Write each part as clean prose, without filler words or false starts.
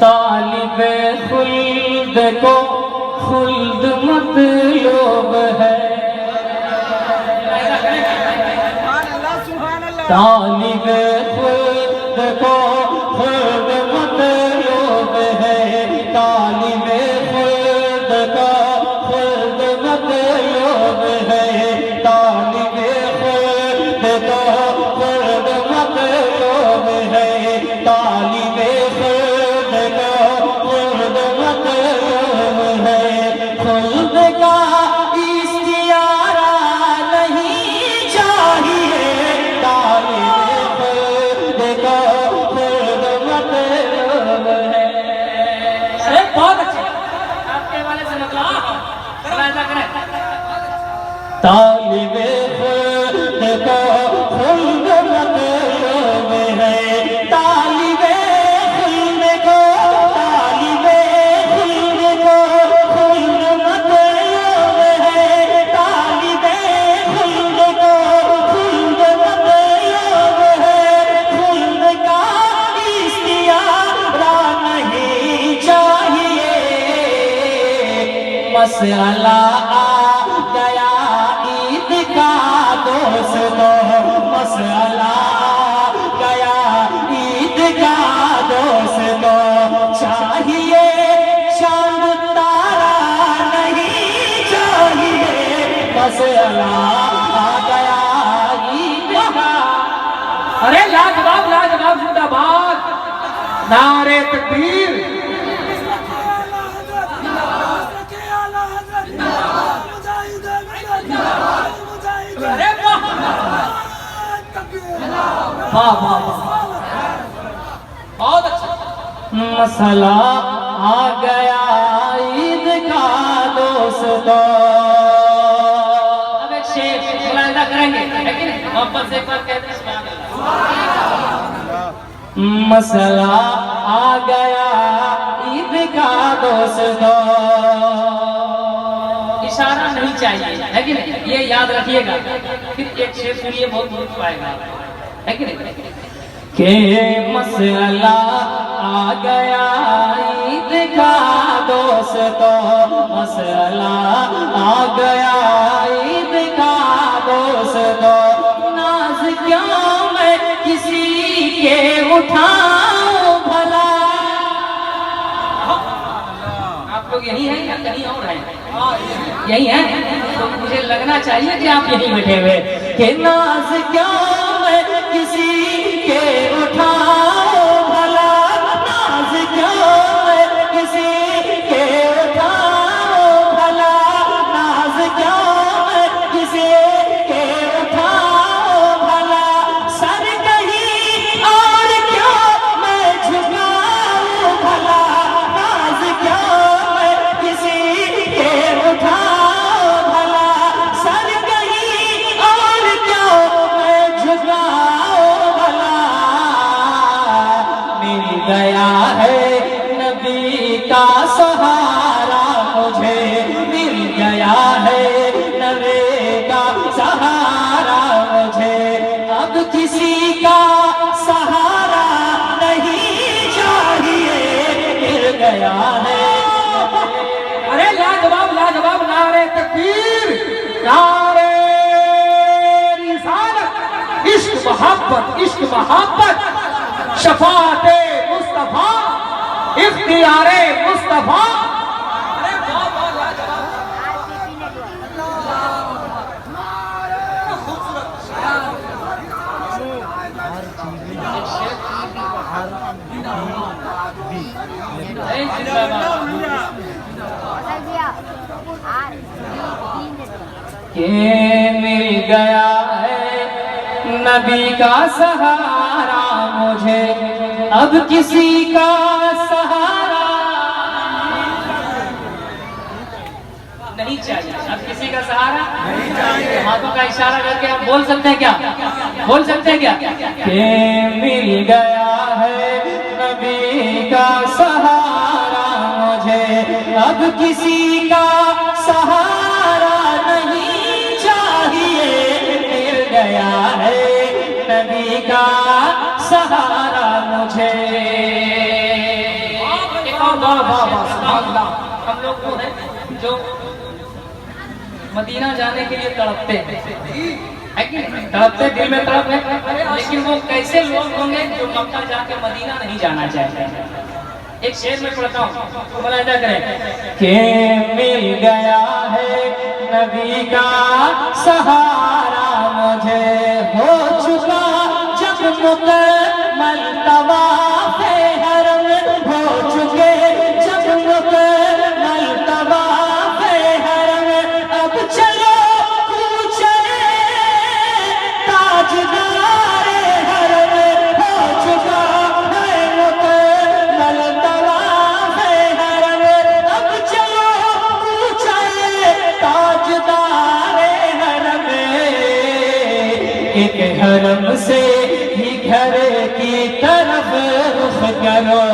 तालिबे खुल्द को खुल्द मतलूब है, तालिबे खुल्द को खुल्द मतलूब है, तालिबे खुल्द को खुल्द मतलूब है, तालिबे खुल्द को खुल्द मतलूब है, तालिबे खुल्द को खुल्द मतलूब है। खुल्द का इस्तियारा नहीं चाहिए, तालिबे खुल्द को खुल्द मतलूब है। अरे बहुत अच्छे, आपके वाले से मतलब ऐसा करें। तालिबे खुल्द को खुल्द मतलूब है, तालिबे खुल्द को, तालिबे खुल्द को खुल्द मतलूब है, तालिबे खुल्द को खुल्द मतलूब है। खुल्द का इस्तियारा नहीं चाहिए, मसला आ गया ईद का दोस्तों, मसला आ गया ईद का दोस्तों, चाहिए चांद तारा नहीं चाहिए, मसला आ गया ईद का। अरे लाजवाब लाजवाब, जिंदाबाद, नारे तकबीर। अरे वाह वाह वाह, बहुत अच्छा। मसला आ गया ईद का दोस्तों। अब एक शेर मुलाहिजा करेंगे, है कि नहीं? मोहब्बत से एक बार कहते हैं सुभान अल्लाह। मसला आ गया ईद का दोस्तों, इशारा नहीं चाहिए, है कि नहीं? ये याद रखिएगा। फिर एक शेर सुनिए, बहुत मजा आएगा, है कि नहीं? के मसला आ गया ईद का दोस्तों, मसला आ गया ईद का दोस्तों। नाज क्यों मैं किसी के उठाऊं भला, आप लोग यही हैं या कहीं और हैं? यही हैं, तो मुझे लगना चाहिए कि आप यहीं बैठे हुए। के नाज क्यों मैं किसी के उठाऊं भला, नाज क्यों मैं किसी के उठाऊं भला, नाज क्यों मैं किसी के उठाऊं भला। सर कहीं और क्यों मैं झुकाऊं भला, नाज क्यों मैं किसी के उठाऊं भला। सर कहीं और क्यों मैं झुकाऊं भला। मिल गया है नबी का सहारा मुझे, मिल गया है नबी का सहारा मुझे। अब किसी का सहारा नहीं चाहिए, मिल गया है। अरे लाजवाब लाजवाब, नारे तकबीर, नारे रिसालत, इश्क मोहब्बत, इश्क मोहब्बत, शफाअते मुस्तफा, इख्तियारे मुस्तफा। अरे बहुत बहुत लाजवाब, खूबसूरत। के मिल गया है नबी का सहारा मुझे, अब किसी का सहारा नहीं चाहिए। अब किसी का सहारा नहीं चाहिए। हाथों का इशारा करके आप बोल सकते हैं क्या? बोल सकते हैं क्या? के मिल गया है नबी का सहारा मुझे, अब किसी का सहारा नहीं चाहिए। मिल गया है नबी का सहारा मुझे। वाह वाह वाह सुभान अल्लाह। हम लोग वो है जो मदीना जाने के लिए तड़पते हैं, है कि नहीं? तड़पते, दिल में तड़प है, लेकिन वो कैसे लोग होंगे जो मक्का जाके मदीना नहीं जाना चाहते हैं। एक शेर में पढ़ता हूँ तो मुलाहिजा करें के मिल गया है नबी का सहारा मुझे, हो चुका जब मुकम्मल तवाफ़े हरम, हो चुके जब मुकम्मल तवाफ़े हरम, अब चलो कूचे ताजदारे हरम, हो चुका है मुकम्मल तवाफ़े हरम, अब चलो कूचे ताजदारे हरम, एक हरम से ही घर की तरफ रुख करो,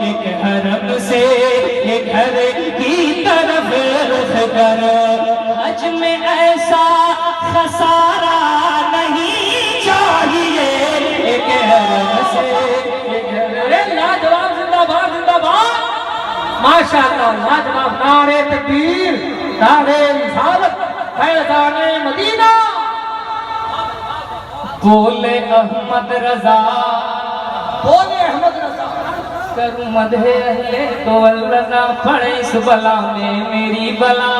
एक हरम से ही घर की तरफ रुख करो, हज में ऐसा खसारा नहीं चाहिए, एक हरम से ही घर। अरे लाजवाब, जिंदाबाद जिंदाबाद, माशाअल्लाह, लाजवाब। नारे तकबीर, नारे रिसालत, फैज़ाने मदीना। बोले अहमद रजा, बोले अहमद रजा, करूं मदहे अहले तो रजा, पड़े इस बला में मेरी बला,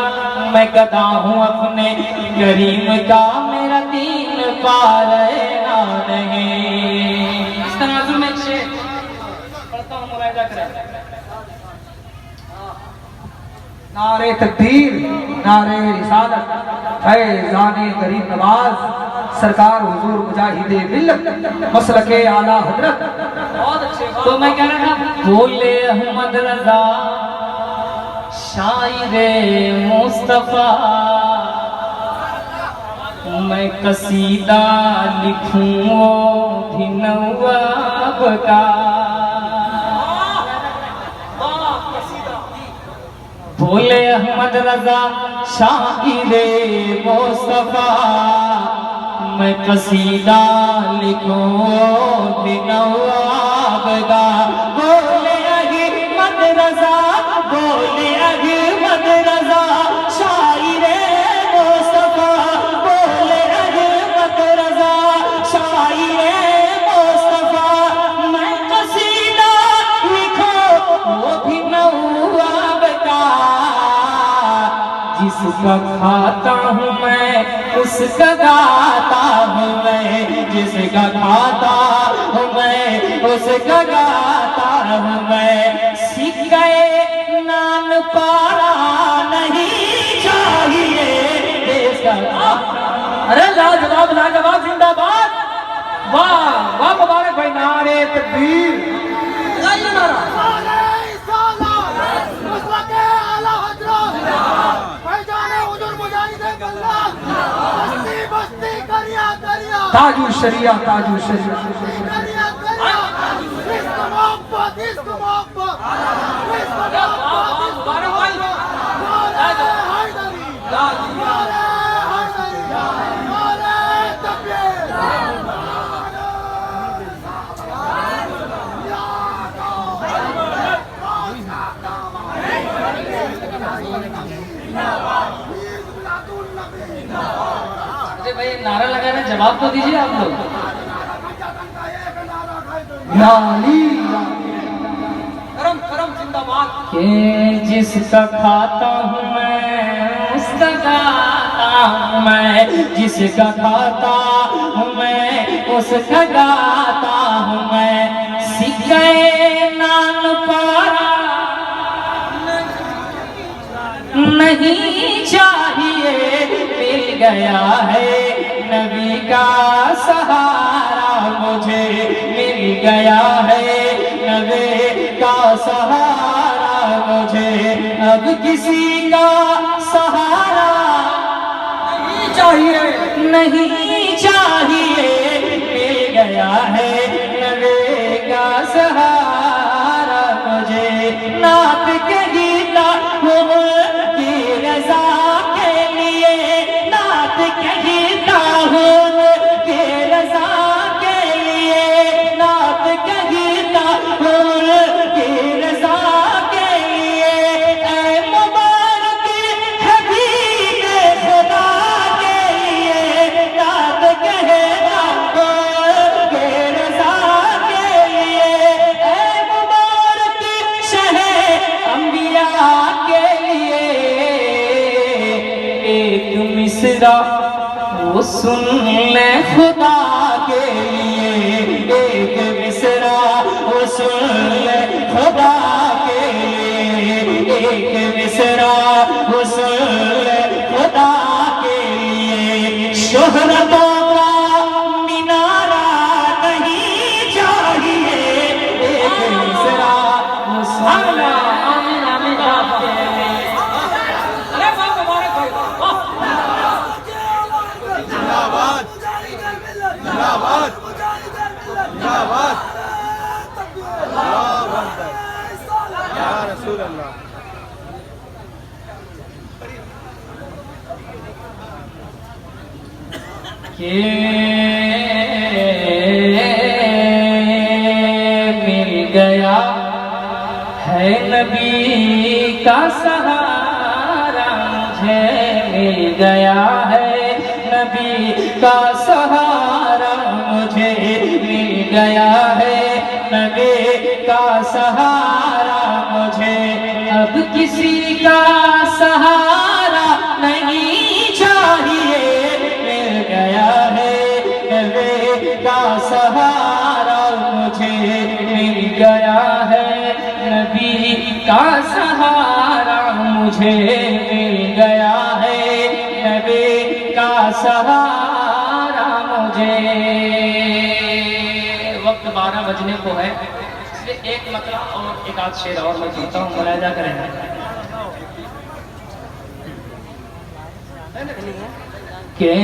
मैं गदा हूँ अपने करीम का, मेरा दीन पारना नहीं। इस तनाजुर में एक शेर पढ़ता हूँ, मुलाहिजा करें। नारे तकबीर, नारे रिसालत, फैज़ाने गरीब नवाज, सरकार हुजूर मुजाहिदे मिल्लत, मसलके आला हजरत। बहुत अच्छे। तो मैं कह रहा था, बोले अहमद रजा शायरे मुस्तफा, मैं कसीदा लिखूं वो भी नवाब का, बोले अहमद रजा शायरे मुस्तफा, मैं कसीदा लिखूं वो भी नवाब का, बोले अहमद रजा, बोले अहमद रजा शायरे मुस्तफा, बोले अहमद रजा शायरे मुस्तफा, मैं कसीदा लिखूं वो भी नवाब का, जिसका खाता हूँ मैं उसका गाता हूँ मैं, जिसका खाता हूँ मैं उसका गाता हूँ मैं, सिक्के नाम पारा नहीं चाहिए इसका। अरे लाजवाब, लाजवाब, जिंदाबाद, वाह वाह, मुबारक भाई। नारे तकबीर, गाइए नारा। ताजु शरिया, ताजु शरिया। अरे भाई नारा लगाना, जवाब तो दीजिए आप लोग। करम करम जिंदाबाद। के जिसका खाता हूँ मैं उसका गाता हूँ मैं, जिसका खाता हूँ मैं उसका गाता हूँ मैं, सिक्के नान पारा नहीं चाहिए, मिल गया है नबी का सहारा मुझे, मिल गया है नबी का सहारा मुझे, अब किसी का सहारा नहीं चाहिए, नहीं चाहिए, मिल गया है नबी का सहारा मुझे, नात के गीता की रजा के लिए, नात के गीता की रजा के लिए, नात के गीता की रजा के मिसरा वो सुन ले खुदा के लिए, एक मिसरा वो सुन ले खुदा के लिए, एक मिसरा वो सुन ले खुदा के लिए। शोहरतों का मीनारा नहीं चाहिए, एक मिसरा वो सुन ले। के मिल गया है नबी का सहारा, मुझे मिल गया है नबी का सहारा, मुझे मिल गया है नबी का सहारा, मुझे अब किसी का सहारा नहीं चाहिए। मिल गया है नबी का सहारा, मुझे मिल गया है नबी का सहारा, मुझे मिल गया है नबी का सहारा मुझे। वक्त 12 बजने को है, इसलिए एक मतला और एक आध शेर और मैं सुनता हूँ, मुलायजा करें। के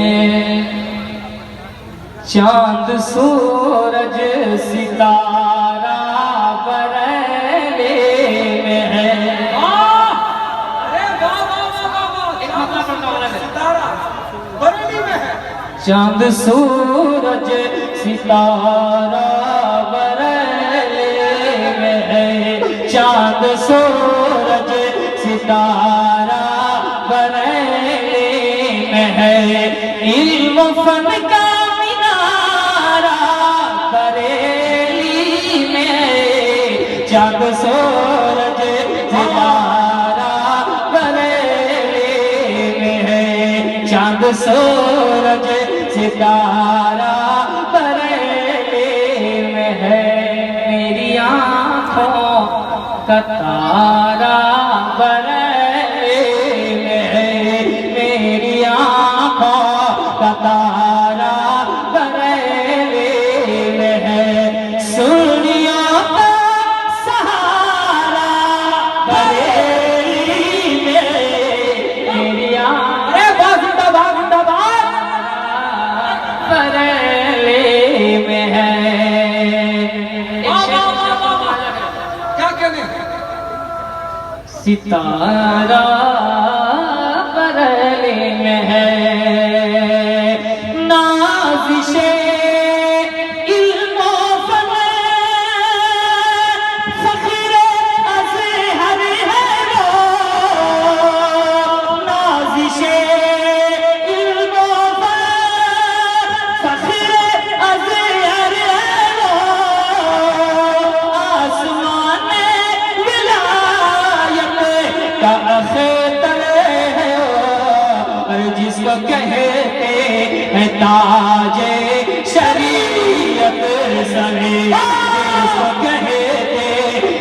चांद सूरज सितारा बरेली में है। एक मतला पढ़ता हूँ, सितारा बरेली में है। चांद सूरज सितारा बरेली में है, चांद सूरज सितारा बरेली में है। इल्म फन का मीनारा बरेली में है, चांद सूरज सितारा बरेली में है, चांद सूरज सितारा बरेली में है। मेरी आँखों का तारा बरेली में है, मेरी आँखों का तारा बरेली में है। सूर्यों का सहारा बरेली में, मेरी आँखों बरेली में है। क्या कहने सितारा बरेली में है। नाज़िशे इल्मो फन फ़ख्रे अज़हर है वो, नाज़िशे इल्मो फन फ़ख्रे अज़हर है वो। आसमाने विलायत का अख़तर है वो, जिसको कहते हैं ताजे शरीयत सभी, जिसको कहते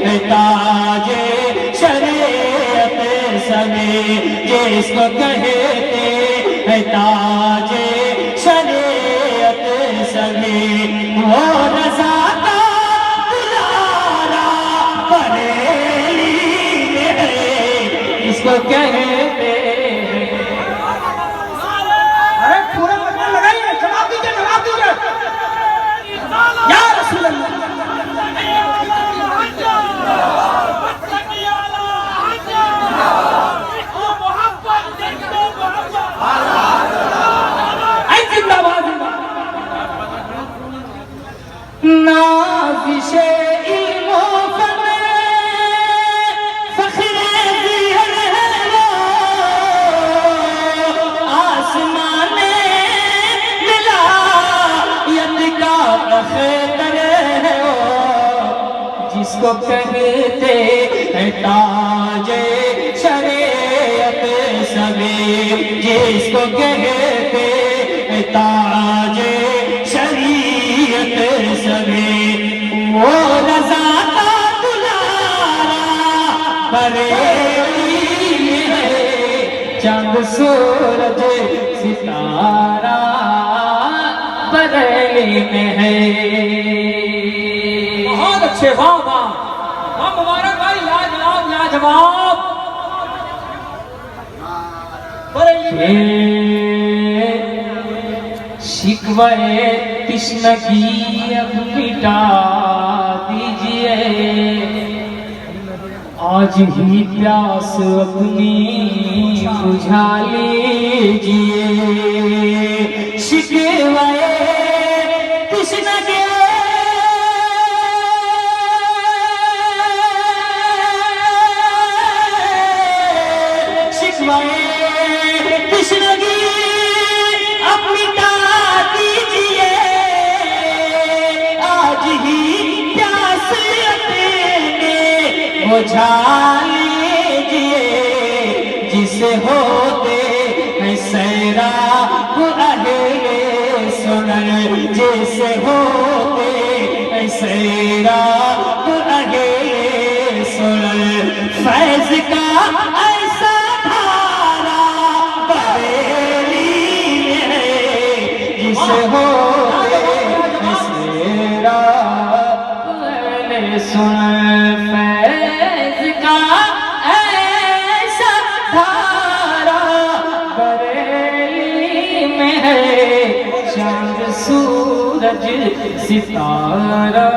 हैं ताजे शरीयत सभी, जिसको कहते हैं ताजे शरीयत सभी। वो रज़ा का दुलारा बरेली में है, इसको कहते या रसूल अल्लाह। जिंदाबाद। नाज़िशे इल्मो फन फ़ख्रे अज़हर है वो, आसमाने विलायत का अख़तर है वो, जिसको कहते हैं ताजे शरीयत सभी, जिसको कहते ताजे शरीयत सभी, वो रज़ा का दुलारा बरेली में है, चांद सूरज सितारा बरेली में है। बहुत अच्छे, वाह वाह वाह, मुबारक भाई, लाजवाब लाजवाब। शिकवे कृष्ण की अब मिटा दीजिए, आज ही प्यास अपनी बुझा लीजिए। शिकवे कृष्ण के कृष्ण की अब मिटा दीजिए, आज ही प्यास अपने बुझा लीजिए। जिसे होते हैं सैराब अहले सुनन, जिसे होते हैं सैराब अहले सुनन, फैज का ऐसा धारा बरेली में है, जिसे होते हैं सैराब अहले सुनन, फैज का ऐसा धारा बरेली में है, चांद सूरज सितारा